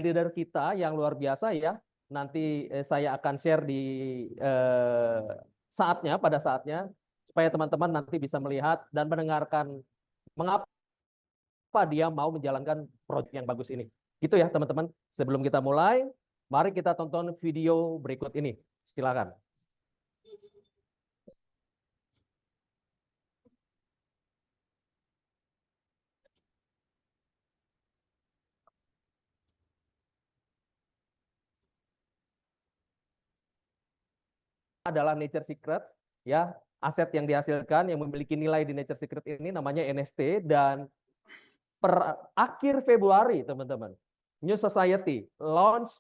leader kita yang luar biasa ya. Nanti saya akan share di pada saatnya supaya teman-teman nanti bisa melihat dan mendengarkan mengapa dia mau menjalankan proyek yang bagus ini. Gitu ya teman-teman. Sebelum kita mulai, mari kita tonton video berikut ini. Silakan. Adalah Nature Secret, ya, aset yang dihasilkan yang memiliki nilai di Nature Secret ini namanya NST, dan per akhir Februari teman-teman, New Society launch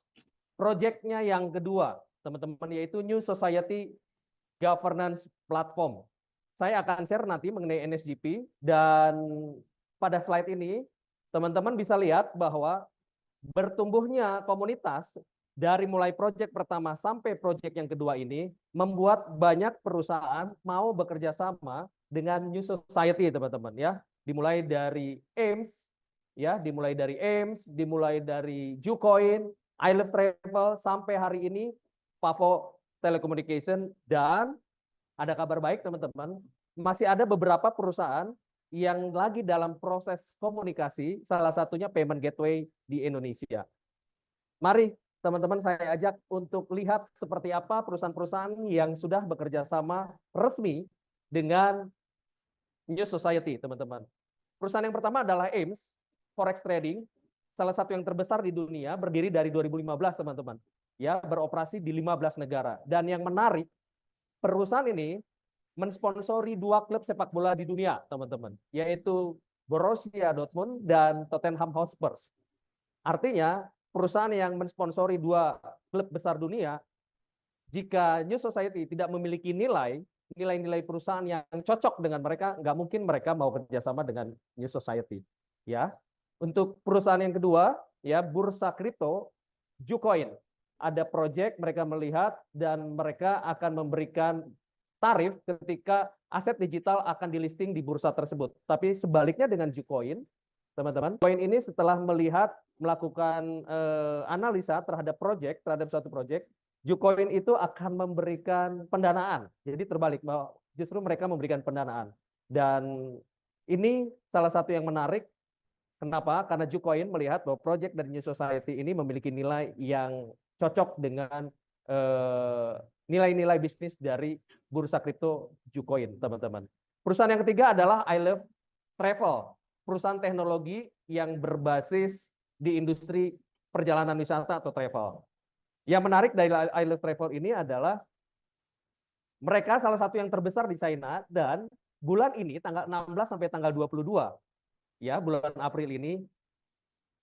projectnya yang kedua teman-teman, yaitu New Society Governance Platform. Saya akan share nanti mengenai NSGP, dan pada slide ini teman-teman bisa lihat bahwa bertumbuhnya komunitas dari mulai proyek pertama sampai proyek yang kedua ini membuat banyak perusahaan mau bekerja sama dengan New Society teman-teman ya. Dimulai dari AIMS ya, dimulai dari Jucoin, I Love Travel, sampai hari ini Pavo Telecommunication. Dan ada kabar baik teman-teman, masih ada beberapa perusahaan yang lagi dalam proses komunikasi, salah satunya payment gateway di Indonesia. Mari teman-teman saya ajak untuk lihat seperti apa perusahaan-perusahaan yang sudah bekerja sama resmi dengan New Society, teman-teman. Perusahaan yang pertama adalah AIMS, Forex Trading, salah satu yang terbesar di dunia, berdiri dari 2015, teman-teman. Ya, beroperasi di 15 negara. Dan yang menarik, perusahaan ini mensponsori 2 klub sepak bola di dunia, teman-teman, yaitu Borussia Dortmund dan Tottenham Hotspur. Artinya, perusahaan yang mensponsori 2 klub besar dunia, jika New Society tidak memiliki nilai-nilai perusahaan yang cocok dengan mereka, nggak mungkin mereka mau kerjasama dengan New Society. Ya, untuk perusahaan yang kedua, ya, bursa kripto, Jucoin. Ada proyek mereka melihat dan mereka akan memberikan tarif ketika aset digital akan dilisting di bursa tersebut. Tapi sebaliknya dengan Jucoin, teman-teman, Jucoin ini setelah melakukan analisa terhadap suatu proyek, Jucoin itu akan memberikan pendanaan. Jadi terbalik, bahwa justru mereka memberikan pendanaan. Dan ini salah satu yang menarik. Kenapa? Karena Jucoin melihat bahwa proyek dari New Society ini memiliki nilai yang cocok dengan nilai-nilai bisnis dari bursa kripto Jucoin, teman-teman. Perusahaan yang ketiga adalah I Love Travel, perusahaan teknologi yang berbasis di industri perjalanan wisata atau travel. Yang menarik dari I Love Travel ini adalah mereka salah satu yang terbesar di China, dan bulan ini tanggal 16 sampai tanggal 22 ya, bulan April ini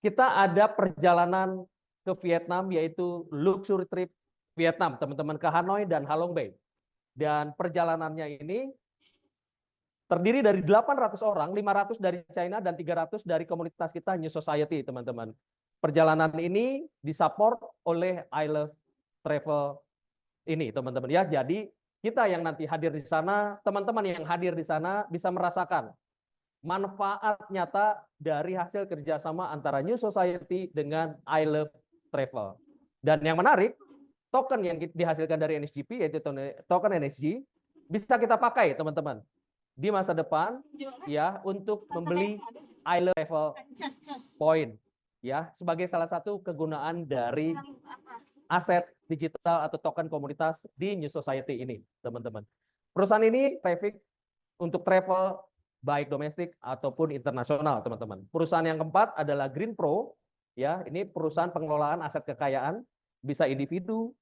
kita ada perjalanan ke Vietnam, yaitu luxury trip Vietnam, teman-teman, ke Hanoi dan Halong Bay. Dan perjalanannya ini terdiri dari 800 orang, 500 dari China dan 300 dari komunitas kita New Society, teman-teman. Perjalanan ini disupport oleh I Love Travel ini, teman-teman ya. Jadi kita yang nanti hadir di sana, teman-teman yang hadir di sana bisa merasakan manfaat nyata dari hasil kerjasama antara New Society dengan I Love Travel. Dan yang menarik, token yang dihasilkan dari NSGP, yaitu token NSG, bisa kita pakai, teman-teman, di masa depan ya, untuk membeli I Love Travel Point ya, sebagai salah satu kegunaan dari aset digital atau token komunitas di New Society ini, teman-teman. Perusahaan ini traffic untuk travel baik domestik ataupun internasional, teman-teman. Perusahaan yang keempat adalah Green Pro, ya, ini perusahaan pengelolaan aset kekayaan, bisa individu,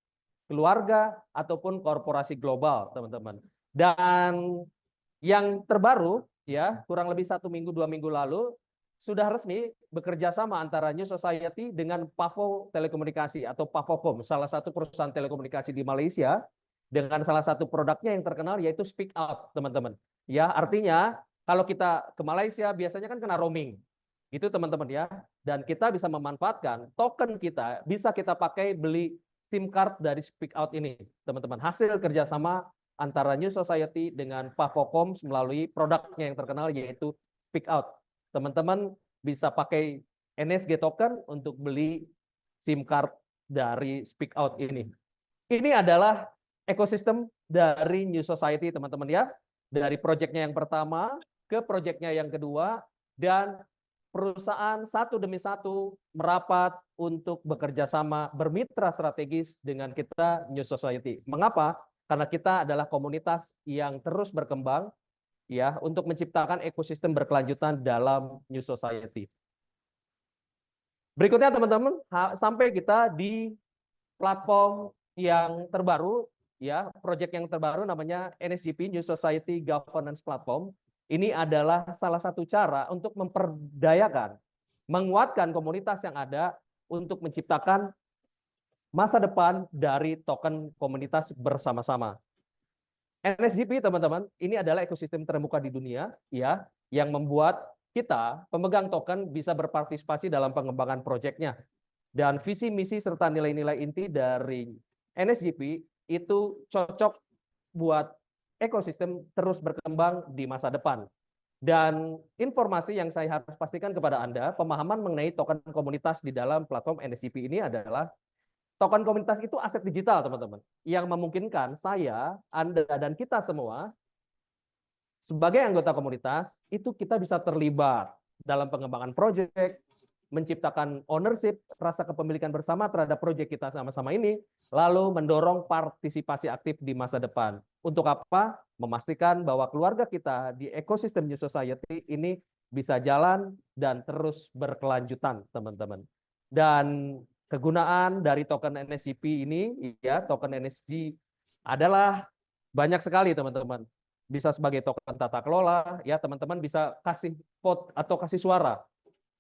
keluarga, ataupun korporasi global, teman-teman. Dan yang terbaru, ya, kurang lebih 1 minggu 2 minggu lalu, sudah resmi bekerja sama antara New Society dengan Pavo Telekomunikasi atau Pavocom, salah satu perusahaan telekomunikasi di Malaysia, dengan salah satu produknya yang terkenal yaitu Speak Out, teman-teman. Ya, artinya kalau kita ke Malaysia biasanya kan kena roaming. Itu, teman-teman ya. Dan kita bisa memanfaatkan token kita, bisa kita pakai beli SIM card dari Speak Out ini, teman-teman. Hasil kerjasama antara New Society dengan Pavocom melalui produknya yang terkenal yaitu Speak Out. Teman-teman bisa pakai NSG token untuk beli SIM card dari Speak Out ini. Ini adalah ekosistem dari New Society, teman-teman ya. Dari proyeknya yang pertama ke proyeknya yang kedua, dan perusahaan satu demi satu merapat untuk bekerja sama, bermitra strategis dengan kita New Society. Mengapa? Karena kita adalah komunitas yang terus berkembang ya untuk menciptakan ekosistem berkelanjutan dalam New Society. Berikutnya teman-teman, sampai kita di platform yang terbaru ya, proyek yang terbaru namanya NSGP, New Society Governance Platform. Ini adalah salah satu cara untuk memperdayakan, menguatkan komunitas yang ada untuk menciptakan masa depan dari token komunitas bersama-sama. NSGP teman-teman, ini adalah ekosistem terbuka di dunia ya, yang membuat kita pemegang token bisa berpartisipasi dalam pengembangan proyeknya. Dan visi misi serta nilai-nilai inti dari NSGP itu cocok buat ekosistem terus berkembang di masa depan. Dan informasi yang saya harus pastikan kepada Anda, pemahaman mengenai token komunitas di dalam platform NSGP ini adalah token komunitas itu aset digital, teman-teman, yang memungkinkan saya, Anda, dan kita semua sebagai anggota komunitas itu kita bisa terlibat dalam pengembangan proyek, menciptakan ownership, rasa kepemilikan bersama terhadap proyek kita sama-sama ini, lalu mendorong partisipasi aktif di masa depan. Untuk apa? Memastikan bahwa keluarga kita di ekosistem New Society ini bisa jalan dan terus berkelanjutan, teman-teman. Dan kegunaan dari token NSGP ini, ya, token NSG adalah banyak sekali, teman-teman. Bisa sebagai token tata kelola, ya, teman-teman bisa kasih vote atau kasih suara,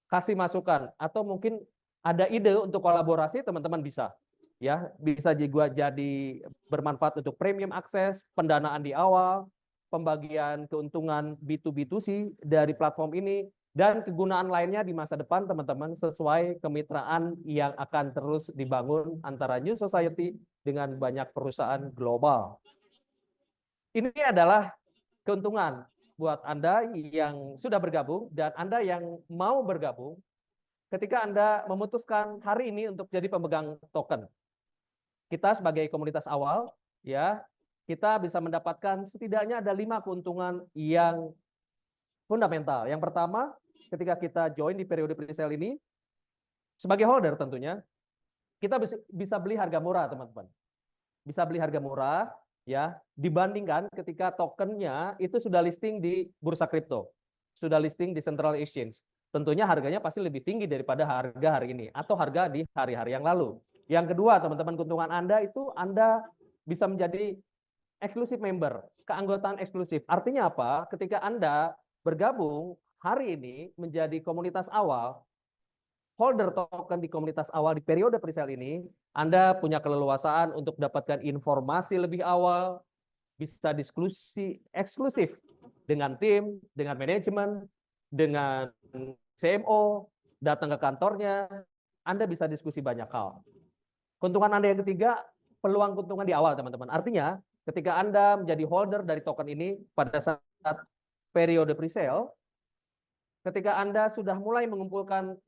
kasih masukan, atau mungkin ada ide untuk kolaborasi, teman-teman bisa, ya, bisa juga jadi bermanfaat untuk premium akses, pendanaan di awal, pembagian keuntungan B2B2C dari platform ini, dan kegunaan lainnya di masa depan, teman-teman, sesuai kemitraan yang akan terus dibangun antara New Society dengan banyak perusahaan global. Ini adalah keuntungan buat Anda yang sudah bergabung dan Anda yang mau bergabung ketika Anda memutuskan hari ini untuk jadi pemegang token. Kita sebagai komunitas awal, ya, kita bisa mendapatkan setidaknya ada 5 keuntungan yang fundamental. Yang pertama, ketika kita join di periode pre-sale ini, sebagai holder tentunya, kita bisa beli harga murah, teman-teman. Bisa beli harga murah, ya, dibandingkan ketika tokennya itu sudah listing di bursa kripto, sudah listing di Central Exchange. Tentunya harganya pasti lebih tinggi daripada harga hari ini atau harga di hari-hari yang lalu. Yang kedua, teman-teman, keuntungan Anda itu Anda bisa menjadi eksklusif member, keanggotaan eksklusif. Artinya apa? Ketika Anda bergabung hari ini menjadi komunitas awal, holder token di komunitas awal di periode pre-sale ini, Anda punya keleluasaan untuk dapatkan informasi lebih awal, bisa diskusi eksklusif dengan tim, dengan manajemen, dengan CMO, datang ke kantornya, Anda bisa diskusi banyak hal. Keuntungan Anda yang ketiga, peluang keuntungan di awal, teman-teman. Artinya, ketika Anda menjadi holder dari token ini pada saat periode pre-sale, ketika Anda sudah mulai mengumpulkan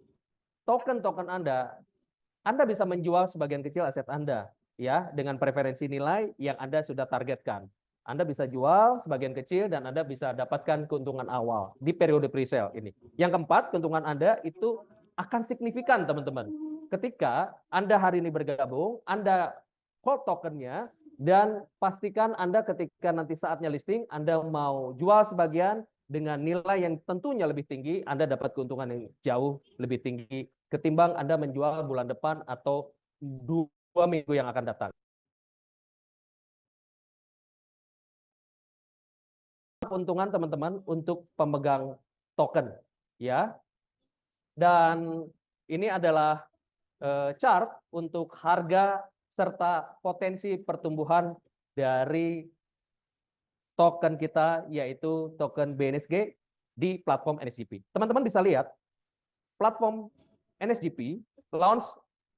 token-token Anda bisa menjual sebagian kecil aset Anda, ya, dengan preferensi nilai yang Anda sudah targetkan. Anda bisa jual sebagian kecil dan Anda bisa dapatkan keuntungan awal di periode pre-sale ini. Yang keempat, keuntungan Anda itu akan signifikan, teman-teman. Ketika Anda hari ini bergabung, Anda hold tokennya, dan pastikan Anda ketika nanti saatnya listing, Anda mau jual sebagian dengan nilai yang tentunya lebih tinggi, Anda dapat keuntungan yang jauh lebih tinggi ketimbang Anda menjual bulan depan atau 2 minggu yang akan datang. Keuntungan, teman-teman, untuk pemegang token, ya. Dan ini adalah chart untuk harga serta potensi pertumbuhan dari token kita, yaitu token BNSG di platform NSGP. Teman-teman bisa lihat, platform NSGP launch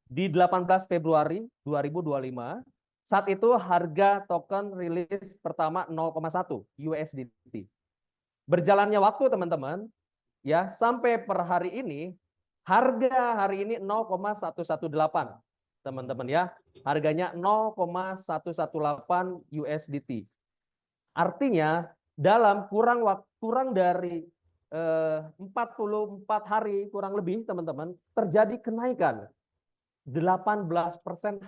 di 18 Februari 2025. Saat itu harga token rilis pertama 0,1 USDT. Berjalannya waktu, teman-teman, ya, sampai per hari ini Harga hari ini 0,118, teman-teman ya. Harganya 0,118 USDT. Artinya dalam kurang dari 44 hari kurang lebih, teman-teman, terjadi kenaikan 18%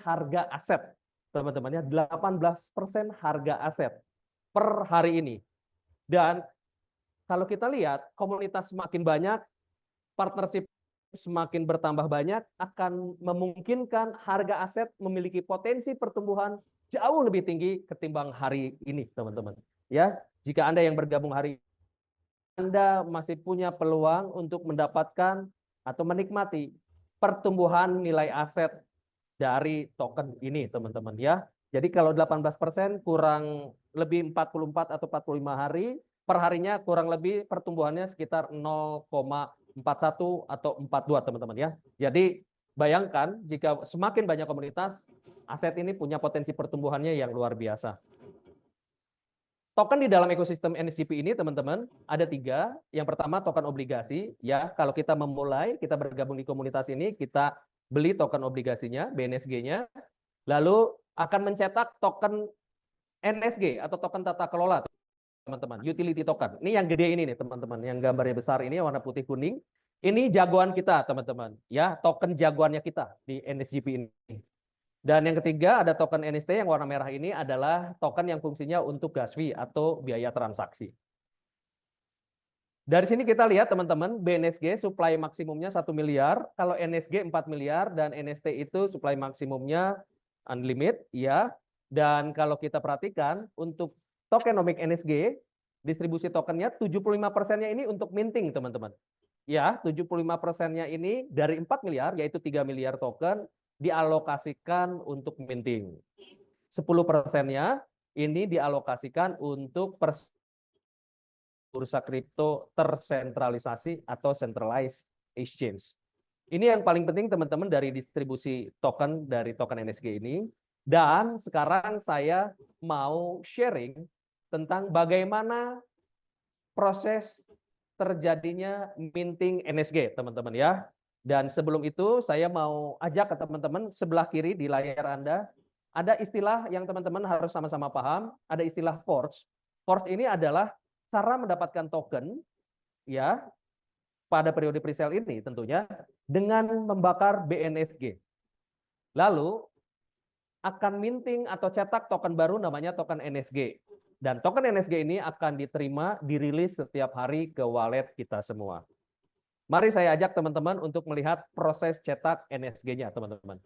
harga aset, teman-teman ya, 18% harga aset per hari ini. Dan kalau kita lihat komunitas semakin banyak, partnership semakin bertambah banyak, akan memungkinkan harga aset memiliki potensi pertumbuhan jauh lebih tinggi ketimbang hari ini, teman-teman. Ya, jika Anda yang bergabung hari ini, Anda masih punya peluang untuk mendapatkan atau menikmati pertumbuhan nilai aset dari token ini, teman-teman ya. Jadi kalau 18% kurang lebih 44 atau 45 hari, per harinya kurang lebih pertumbuhannya sekitar 0,41 atau 42, teman-teman ya. Jadi bayangkan jika semakin banyak komunitas, aset ini punya potensi pertumbuhannya yang luar biasa. Token di dalam ekosistem NSGP ini, teman-teman, ada 3. Yang pertama token obligasi, ya. Kalau kita memulai, kita bergabung di komunitas ini, kita beli token obligasinya, BNSG-nya, lalu akan mencetak token NSG atau token tata kelola, teman-teman, utility token. Ini yang gede ini nih, teman-teman, yang gambarnya besar ini warna putih kuning. Ini jagoan kita, teman-teman, ya, token jagoannya kita di NSGP ini. Dan yang ketiga ada token NST yang warna merah ini adalah token yang fungsinya untuk gas fee atau biaya transaksi. Dari sini kita lihat, teman-teman, BNSG supply maksimumnya 1 miliar, kalau NSG 4 miliar, dan NST itu supply maksimumnya unlimited, ya. Dan kalau kita perhatikan untuk tokenomic NSG, distribusi tokennya 75%-nya ini untuk minting, teman-teman. Ya, 75%-nya ini dari 4 miliar, yaitu 3 miliar token, dialokasikan untuk minting. 10%-nya ini dialokasikan untuk bursa kripto tersentralisasi atau centralized exchange. Ini yang paling penting, teman-teman, dari distribusi token dari token NSG ini. Dan sekarang saya mau sharing tentang bagaimana proses terjadinya minting NSG, teman-teman ya. Dan sebelum itu saya mau ajak ke teman-teman sebelah kiri di layar Anda, ada istilah yang teman-teman harus sama-sama paham, ada istilah forge. Forge ini adalah cara mendapatkan token ya pada periode presale ini tentunya dengan membakar BNSG. Lalu akan minting atau cetak token baru namanya token NSG. Dan token NSG ini akan diterima, dirilis setiap hari ke wallet kita semua. Mari saya ajak teman-teman untuk melihat proses cetak NSG-nya, teman-teman.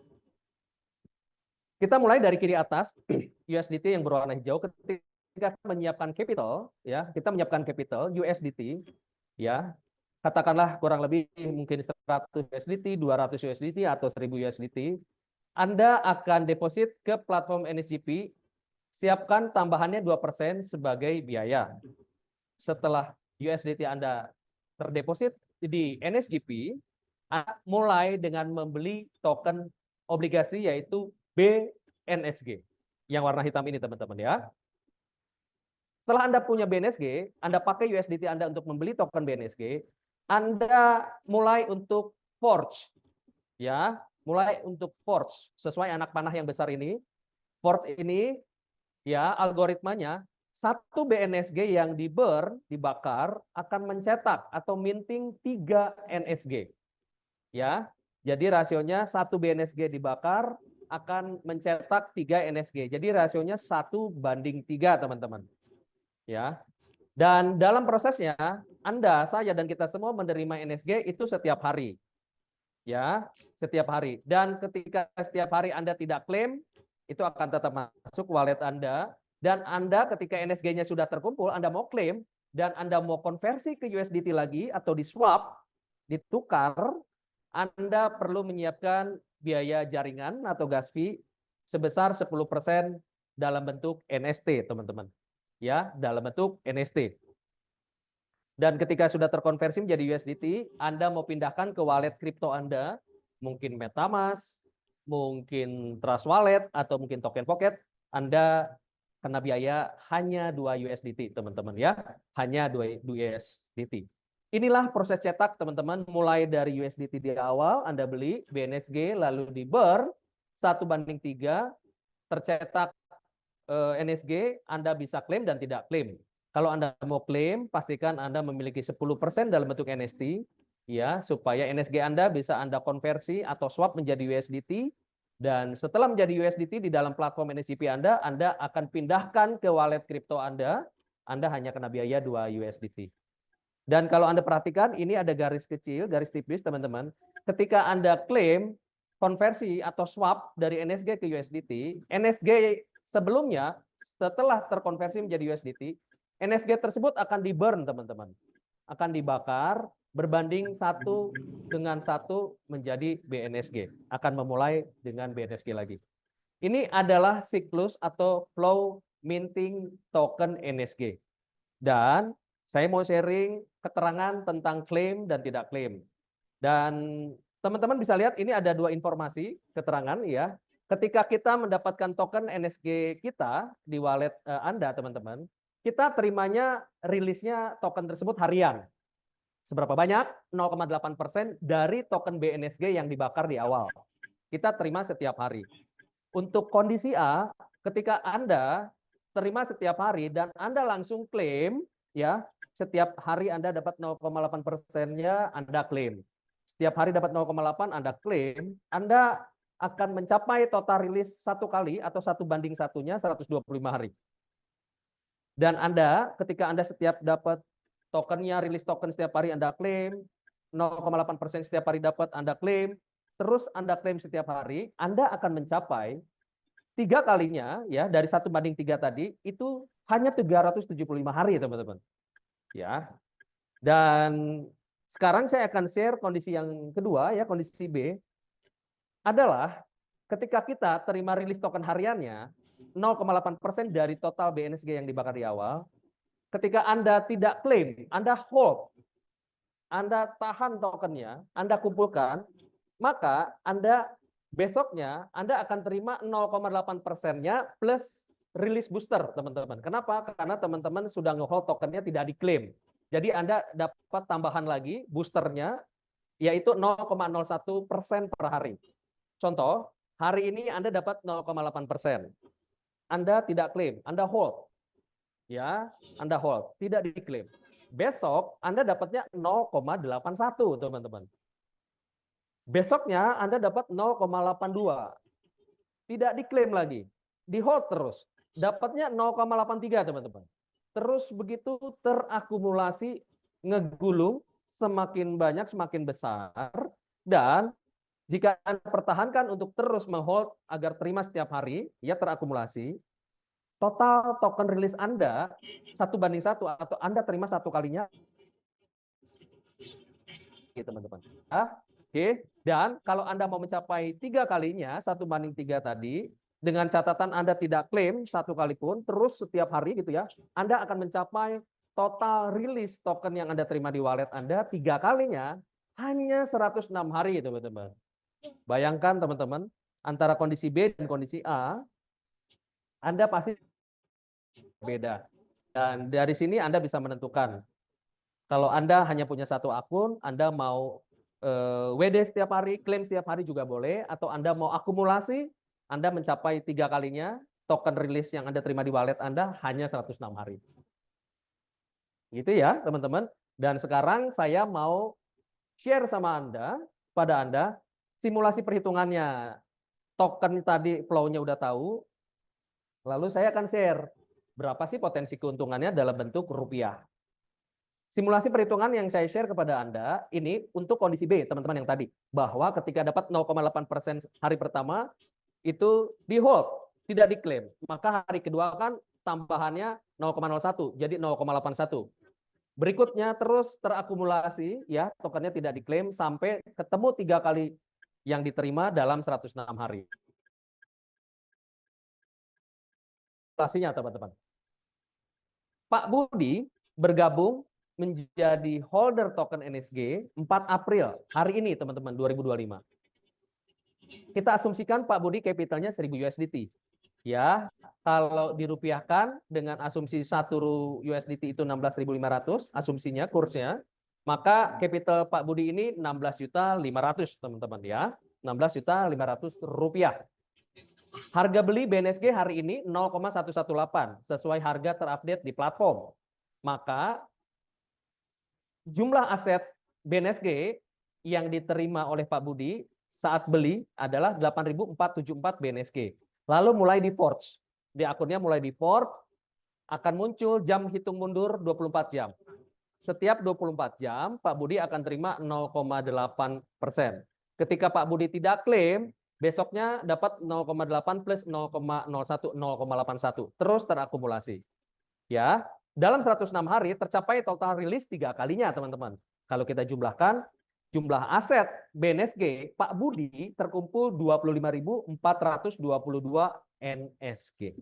Kita mulai dari kiri atas, USDT yang berwarna hijau. Ketika menyiapkan capital, ya, kita menyiapkan capital USDT, ya, katakanlah kurang lebih mungkin 100 USDT, 200 USDT atau 1000 USDT, Anda akan deposit ke platform NSGP. Siapkan tambahannya 2% sebagai biaya. Setelah USDT Anda terdeposit di NSGP, mulai dengan membeli token obligasi yaitu BNSG yang warna hitam ini, teman-teman ya. Setelah Anda punya BNSG, Anda pakai USDT Anda untuk membeli token BNSG, Anda mulai untuk forge ya, mulai untuk forge sesuai anak panah yang besar ini. Forge ini ya algoritmanya, satu BNSG yang dibakar akan mencetak atau minting 3 NSG. Ya. Jadi rasionya 1 BNSG dibakar akan mencetak 3 NSG. Jadi rasionya 1:3, teman-teman. Ya. Dan dalam prosesnya Anda, saya dan kita semua menerima NSG itu setiap hari. Ya, setiap hari. Dan ketika setiap hari Anda tidak klaim, itu akan tetap masuk wallet Anda. Dan Anda ketika NSG-nya sudah terkumpul, Anda mau klaim, dan Anda mau konversi ke USDT lagi atau di swap, ditukar, Anda perlu menyiapkan biaya jaringan atau gas fee sebesar 10% dalam bentuk NST, teman-teman. Ya, dalam bentuk NST. Dan ketika sudah terkonversi menjadi USDT, Anda mau pindahkan ke wallet kripto Anda, mungkin MetaMask, mungkin Trust Wallet, atau mungkin Token Pocket, Anda kena biaya hanya 2 USDT, teman-teman ya. Hanya 2 USDT. Inilah proses cetak teman-teman, mulai dari USDT di awal Anda beli BNSG, lalu di burn 1:3, tercetak NSG, Anda bisa klaim dan tidak klaim. Kalau Anda mau klaim, pastikan Anda memiliki 10% dalam bentuk NST, ya, supaya NSG Anda bisa Anda konversi atau swap menjadi USDT, dan setelah menjadi USDT di dalam platform NSGP Anda akan pindahkan ke wallet kripto Anda hanya kena biaya 2 USDT. Dan kalau Anda perhatikan, ini ada garis kecil, garis tipis teman-teman. Ketika Anda klaim konversi atau swap dari NSG ke USDT, NSG sebelumnya setelah terkonversi menjadi USDT, NSG tersebut akan di-burn teman-teman. Akan dibakar berbanding 1:1 menjadi BNSG. Akan memulai dengan BNSG lagi. Ini adalah siklus atau flow minting token NSG. Dan saya mau sharing keterangan tentang klaim dan tidak klaim. Dan teman-teman bisa lihat ini ada 2 informasi keterangan ya. Ketika kita mendapatkan token NSG kita di wallet Anda teman-teman, kita terimanya rilisnya token tersebut harian. Seberapa banyak? 0,8% dari token BNSG yang dibakar di awal. Kita terima setiap hari. Untuk kondisi A, ketika Anda terima setiap hari dan Anda langsung klaim, ya, setiap hari Anda dapat 0,8%-nya Anda klaim. Setiap hari dapat 0,8 Anda klaim, Anda akan mencapai total rilis 1 kali atau 1:1-nya 125 hari. Dan Anda ketika Anda setiap dapat tokennya, rilis token setiap hari Anda klaim, 0,8% setiap hari dapat Anda klaim, terus Anda klaim setiap hari, Anda akan mencapai 3 kalinya ya dari 1:3 tadi itu hanya 375 hari teman-teman. Ya. Dan sekarang saya akan share kondisi yang kedua ya, kondisi B adalah ketika kita terima rilis token hariannya 0,8% dari total BNSG yang dibakar di awal, ketika Anda tidak klaim, Anda hold, Anda tahan tokennya, Anda kumpulkan, maka Anda besoknya Anda akan terima 0,8%-nya plus rilis booster, teman-teman. Kenapa? Karena teman-teman sudah nge-hold tokennya tidak diklaim. Jadi Anda dapat tambahan lagi boosternya, yaitu 0,01% per hari. Contoh, hari ini Anda dapat 0,8%. Anda tidak klaim, Anda hold. Ya, Anda hold, tidak diklaim. Besok Anda dapatnya 0,81, teman-teman. Besoknya Anda dapat 0,82. Tidak diklaim lagi. Di hold terus. Dapatnya 0,83, teman-teman. Terus begitu terakumulasi, ngegulung, semakin banyak, semakin besar. Dan jika Anda pertahankan untuk terus menghold agar terima setiap hari, ya terakumulasi, total token rilis Anda 1:1 atau Anda terima 1 kalinya, teman-teman. Oke. Dan kalau Anda mau mencapai 3 kalinya 1:3 tadi, dengan catatan Anda tidak klaim 1 kali pun, terus setiap hari gitu ya, Anda akan mencapai total rilis token yang Anda terima di wallet Anda 3 kalinya hanya 106 hari, teman-teman. Bayangkan teman-teman, antara kondisi B dan kondisi A, Anda pasti beda. Dan dari sini Anda bisa menentukan. Kalau Anda hanya punya 1 akun, Anda mau WD setiap hari, klaim setiap hari juga boleh, atau Anda mau akumulasi, Anda mencapai 3 kalinya, token rilis yang Anda terima di wallet Anda hanya 106 hari. Gitu ya, teman-teman. Dan sekarang saya mau share sama pada Anda, simulasi perhitungannya. Token tadi flow-nya udah tahu, lalu saya akan share berapa sih potensi keuntungannya dalam bentuk rupiah. Simulasi perhitungan yang saya share kepada Anda ini untuk kondisi B, teman-teman yang tadi. Bahwa ketika dapat 0,8% hari pertama, itu di hold, tidak diklaim. Maka hari kedua kan tambahannya 0,01, jadi 0,81. Berikutnya terus terakumulasi, ya tokennya tidak diklaim sampai ketemu 3 kali yang diterima dalam 106 hari. Simulasinya teman-teman. Pak Budi bergabung menjadi holder token NSG 4 April, hari ini teman-teman, 2025. Kita asumsikan Pak Budi capitalnya 1000 USDT. Ya, kalau dirupiahkan dengan asumsi 1 USDT itu 16.500, asumsinya kursnya, Maka capital Pak Budi ini 16.500.000 teman-teman ya. 16.500.000 rupiah. Harga beli BNSG hari ini 0,118 sesuai harga terupdate di platform. Maka jumlah aset BNSG yang diterima oleh Pak Budi saat beli adalah 8.474 BNSG. Lalu mulai di forge. Di akunnya mulai di forge, akan muncul jam hitung mundur 24 jam. Setiap 24 jam, Pak Budi akan terima 0,8%. Ketika Pak Budi tidak klaim, besoknya dapat 0,8 plus 0,01, 0,81. Terus terakumulasi. Ya, dalam 106 hari tercapai total rilis 3 kalinya, teman-teman. Kalau kita jumlahkan, jumlah aset BNSG Pak Budi terkumpul 25.422 NSG.